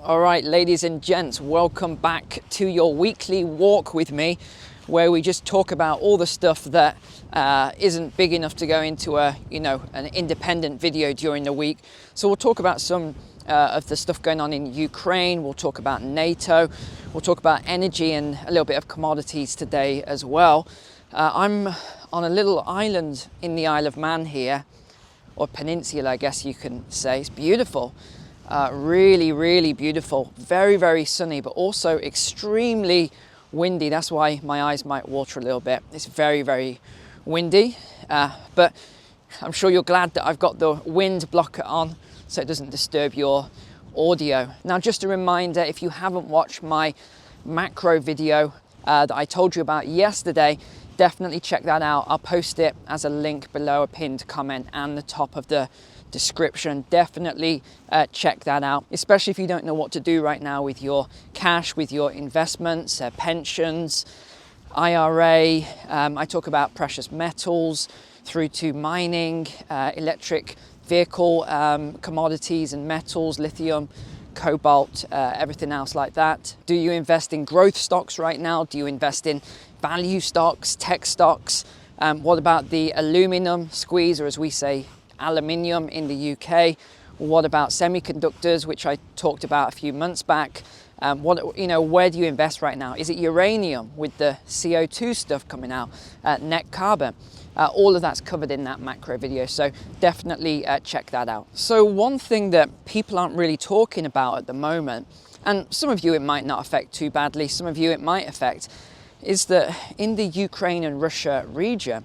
All right, ladies and gents, welcome back to your weekly walk with me, where we just talk about all the stuff that isn't big enough to go into an independent video during the week. So we'll talk about some of the stuff going on in Ukraine. We'll talk about NATO. We'll talk about energy and a little bit of commodities today as well. I'm on a little island in the Isle of Man here, or peninsula, I guess you can say. It's beautiful. Really beautiful. Very, very sunny, but also extremely windy. That's why my eyes might water a little bit. It's very, very windy, but I'm sure you're glad that I've got the wind blocker on so it doesn't disturb your audio. Now, just a reminder, if you haven't watched my macro video that I told you about yesterday, definitely check that out. I'll post it as a link below, a pinned comment and the top of the description. Definitely check that out, especially if you don't know what to do right now with your cash, with your investments, pensions, IRA. I talk about precious metals through to mining, electric vehicle commodities and metals, lithium, cobalt, everything else like that. Do you invest in growth stocks right now? Do you invest in value stocks, tech stocks? What about the aluminum squeeze, or as we say, aluminium in the UK? What about semiconductors, which I talked about a few months back? Where do you invest right now? Is it uranium with the CO2 stuff coming out, net carbon? All of that's covered in that macro video, so definitely check that out. So one thing that people aren't really talking about at the moment, and some of you it might not affect too badly, some of you it might affect, is that in the Ukraine and Russia region,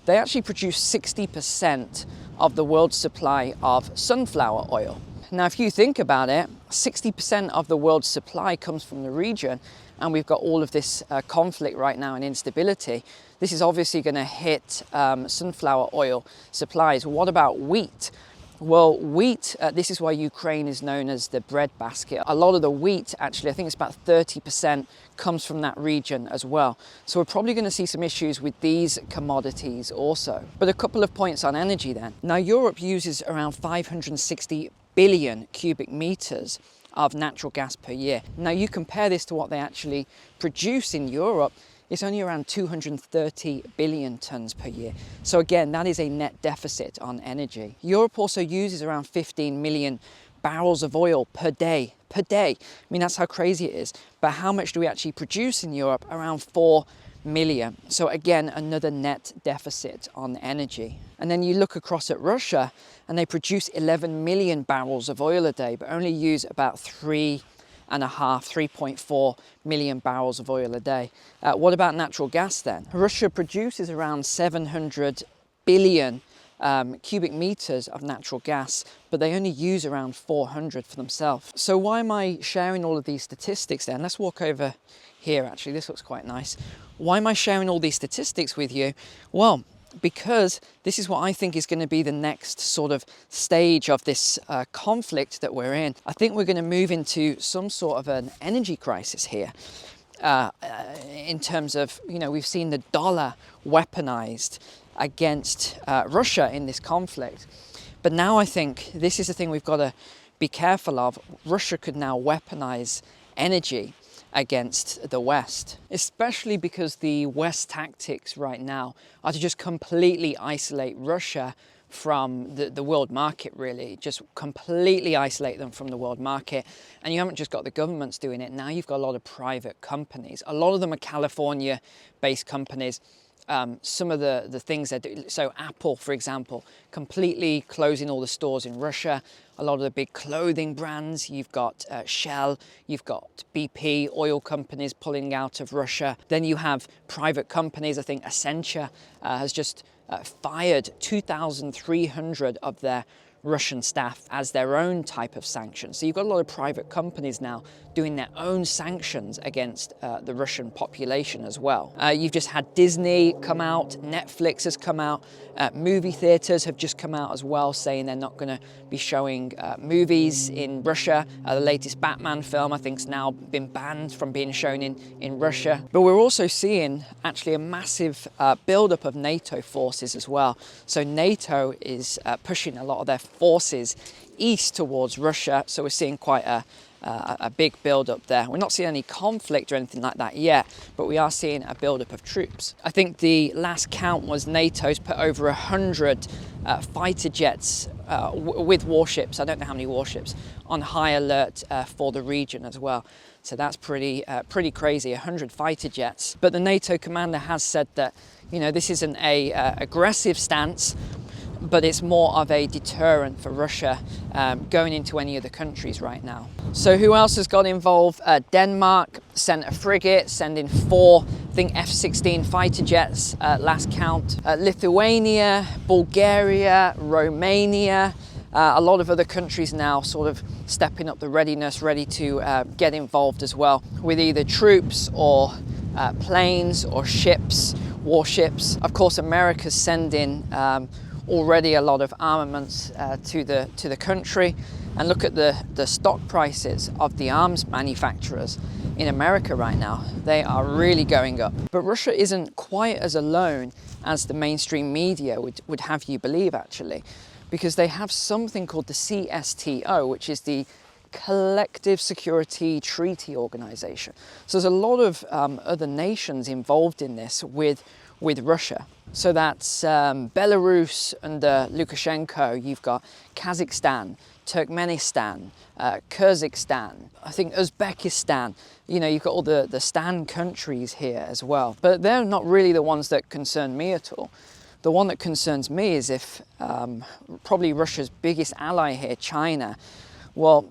they actually produce 60% of the world's supply of sunflower oil. Now, if you think about it, 60% of the world's supply comes from the region, and we've got all of this conflict right now and instability. This is obviously going to hit sunflower oil supplies. What about wheat? Well, wheat, this is why Ukraine is known as the breadbasket. A lot of the wheat, actually, I think it's about 30% comes from that region as well. So we're probably going to see some issues with these commodities also. But a couple of points on energy then. Now, Europe uses around 560 billion cubic meters of natural gas per year. Now, you compare this to what they actually produce in Europe, it's only around 230 billion tons per year. So again, that is a net deficit on energy. Europe also uses around 15 million barrels of oil per day. I mean, that's how crazy it is. But how much do we actually produce in Europe? Around 4 million. So again, another net deficit on energy. And then you look across at Russia, and they produce 11 million barrels of oil a day, but only use about 3.4 million barrels of oil a day. What about natural gas then? Russia produces around 700 billion cubic meters of natural gas, but they only use around 400 for themselves. So why am I sharing all of these statistics then? Let's walk over here, actually. This looks quite nice. Why am I sharing all these statistics with you? Well, because this is what I think is going to be the next sort of stage of this conflict that we're in. I think we're going to move into some sort of an energy crisis here. In terms of, we've seen the dollar weaponized against Russia in this conflict. But now I think this is the thing we've got to be careful of. Russia could now weaponize energy against the West, especially because the West tactics right now are to just completely isolate Russia from the world market, really. Just completely isolate them from the world market. And you haven't just got the governments doing it. Now you've got a lot of private companies. A lot of them are California-based companies. Some of the things they do, so Apple, for example, completely closing all the stores in Russia. A lot of the big clothing brands, you've got Shell, you've got BP, oil companies pulling out of Russia. Then you have private companies. I think Accenture has just fired 2,300 of their Russian staff as their own type of sanctions. So you've got a lot of private companies now doing their own sanctions against the Russian population as well. You've just had Disney come out, Netflix has come out, movie theaters have just come out as well, saying they're not going to be showing movies in Russia. The latest Batman film, I think, has now been banned from being shown in Russia. But we're also seeing actually a massive buildup of NATO forces as well. So NATO is pushing a lot of their forces east towards Russia. So we're seeing quite a big build-up there. We're not seeing any conflict or anything like that yet, but we are seeing a build-up of troops. I think the last count was NATO's put over 100 fighter jets with warships, I don't know how many warships, on high alert for the region as well. So that's pretty crazy, 100 fighter jets. But the NATO commander has said that, you know, this isn't a aggressive stance, but it's more of a deterrent for Russia going into any of the countries right now. So who else has got involved? Denmark sent a frigate, sending 4, I think, F-16 fighter jets, last count. Lithuania, Bulgaria, Romania, a lot of other countries now sort of stepping up the readiness, ready to get involved as well, with either troops or planes or ships, warships. Of course, America's sending already a lot of armaments to the country, and look at the stock prices of the arms manufacturers in America right now. They are really going up. But Russia isn't quite as alone as the mainstream media would have you believe, actually, because they have something called the CSTO, which is the Collective Security Treaty Organization. So there's a lot of other nations involved in this with Russia. So that's Belarus under Lukashenko. You've got Kazakhstan, Turkmenistan, Kyrgyzstan, I think Uzbekistan. You know, you've got all the Stan countries here as well. But they're not really the ones that concern me at all. The one that concerns me is if probably Russia's biggest ally here, China, well,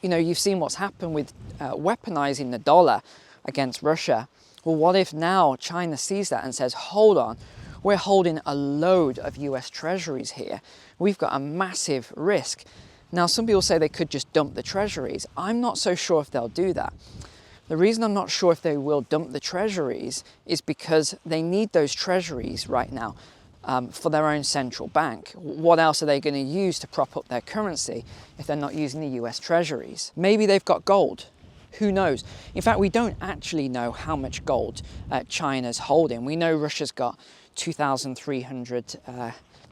you know, you've seen what's happened with weaponizing the dollar against Russia. Well, what if now China sees that and says, hold on, we're holding a load of US treasuries here. We've got a massive risk. Now, some people say they could just dump the treasuries. I'm not so sure if they'll do that. The reason I'm not sure if they will dump the treasuries is because they need those treasuries right now for their own central bank. What else are they going to use to prop up their currency if they're not using the US treasuries? Maybe they've got gold. Who knows? In fact, we don't actually know how much gold China's holding. We know Russia's got 2,300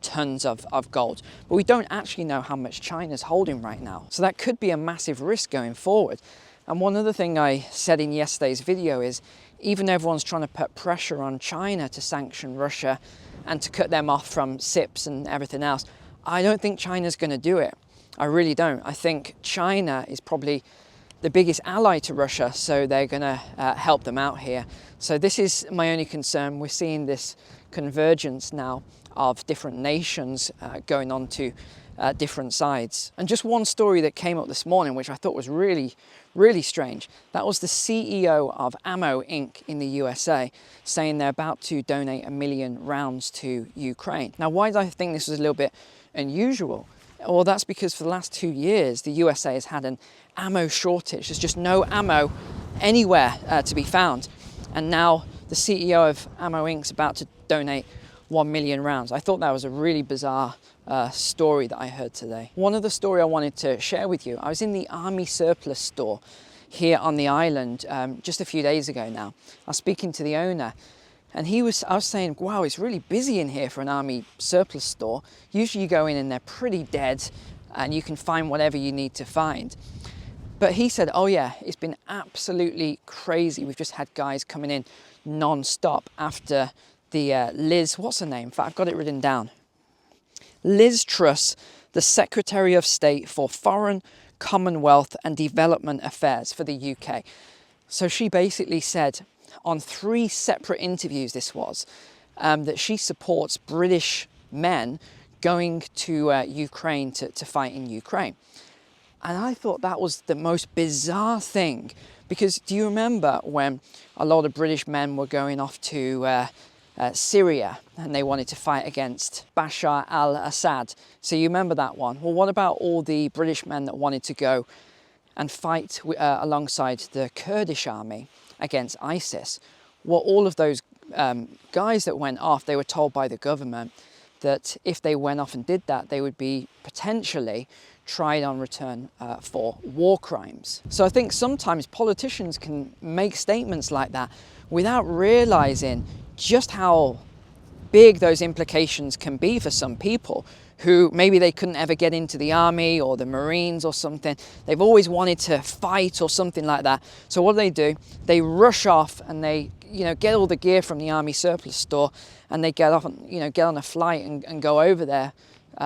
tons of gold, but we don't actually know how much China's holding right now. So that could be a massive risk going forward. And one other thing I said in yesterday's video is, even though everyone's trying to put pressure on China to sanction Russia and to cut them off from SIPs and everything else, I don't think China's going to do it. I really don't. I think China is probably the biggest ally to Russia, so they're going to help them out here. So this is my only concern. We're seeing this convergence now of different nations going on to different sides. And just one story that came up this morning, which I thought was really, really strange. That was the CEO of Ammo Inc. in the USA saying they're about to donate 1 million rounds to Ukraine. Now, why do I think this was a little bit unusual? Well, that's because for the last 2 years, the USA has had an ammo shortage. There's just no ammo anywhere to be found. And now the CEO of Ammo Inc. is about to donate 1 million rounds. I thought that was a really bizarre story that I heard today. One other story I wanted to share with you. I was in the Army Surplus store here on the island just a few days ago now. I was speaking to the owner, and I was saying, wow, it's really busy in here for an Army Surplus store. Usually you go in and they're pretty dead and you can find whatever you need to find. But he said, oh yeah, it's been absolutely crazy. We've just had guys coming in non-stop after the Liz, what's her name? In fact, I've got it written down. Liz Truss, the Secretary of State for Foreign, Commonwealth and Development Affairs for the UK. So she basically said on 3 separate interviews, this was, that she supports British men going to Ukraine to fight in Ukraine. And I thought that was the most bizarre thing, because do you remember when a lot of British men were going off to Syria and they wanted to fight against Bashar al-Assad? So you remember that one. Well, what about all the British men that wanted to go and fight alongside the Kurdish army against ISIS? Well, all of those guys that went off, they were told by the government that if they went off and did that, they would be potentially tried on return for war crimes. So I think sometimes politicians can make statements like that without realizing just how big those implications can be for some people who maybe they couldn't ever get into the army or the Marines or something. They've always wanted to fight or something like that. So what do? They rush off and they, get all the gear from the army surplus store, and they get off, get on a flight and go over there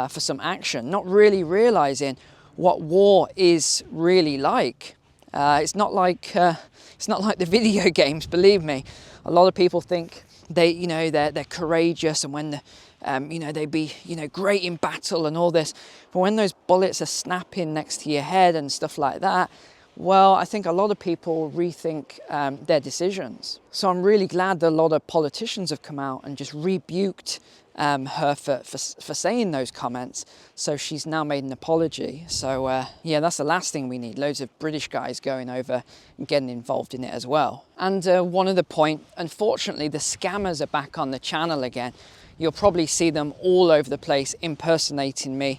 for some action, not really realizing what war is really like. It's not like the video games, believe me. A lot of people think they're courageous, and when they'd be great in battle and all this, but when those bullets are snapping next to your head and stuff like that, well, I think a lot of people rethink their decisions. So I'm really glad that a lot of politicians have come out and just rebuked her for saying those comments. So she's now made an apology. So yeah, that's the last thing we need. Loads of British guys going over and getting involved in it as well. And one other point, unfortunately, the scammers are back on the channel again. You'll probably see them all over the place impersonating me.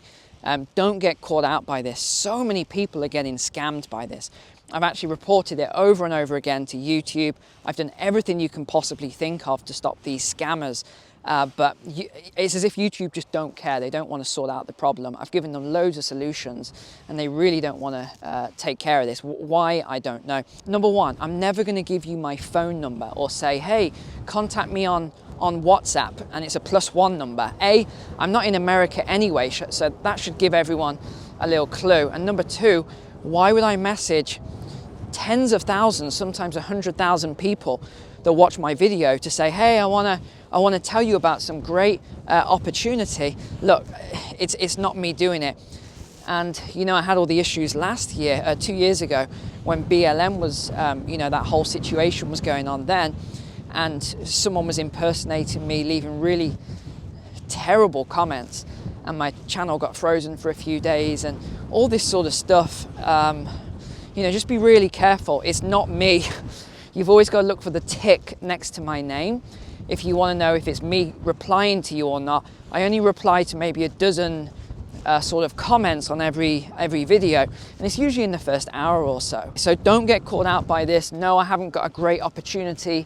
Don't get caught out by this. So many people are getting scammed by this. I've actually reported it over and over again to YouTube. I've done everything you can possibly think of to stop these scammers. But it's as if YouTube just don't care. They don't want to sort out the problem. I've given them loads of solutions and they really don't want to take care of this. Why? I don't know. Number one, I'm never going to give you my phone number or say, hey, contact me on WhatsApp, and it's a +1 number. I'm not in America anyway, so that should give everyone a little clue. And number two, why would I message tens of thousands, sometimes 100,000 people that watch my video to say, hey, I want to tell you about some great opportunity. Look, it's not me doing it. And I had all the issues last year, 2 years ago, when BLM was, that whole situation was going on then, and someone was impersonating me, leaving really terrible comments, and my channel got frozen for a few days, and all this sort of stuff. Just be really careful. It's not me. You've always got to look for the tick next to my name if you want to know if it's me replying to you or not. I only reply to maybe a dozen sort of comments on every video, and it's usually in the first hour or so. So don't get caught out by this. No, I haven't got a great opportunity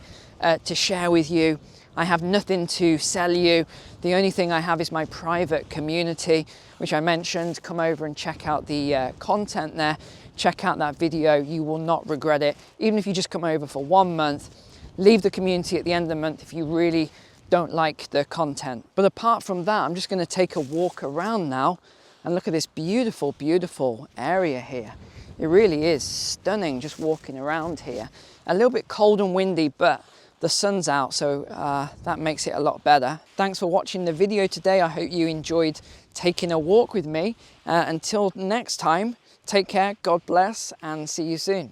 to share with you. I have nothing to sell you. The only thing I have is my private community, which I mentioned. Come over and check out the content there. Check out that video. You will not regret it. Even if you just come over for 1 month, leave the community at the end of the month if you really don't like the content. But apart from that, I'm just going to take a walk around now and look at this beautiful, beautiful area here. It really is stunning just walking around here. A little bit cold and windy, but the sun's out, so that makes it a lot better. Thanks for watching the video today. I hope you enjoyed taking a walk with me. Until next time, take care, God bless, and see you soon.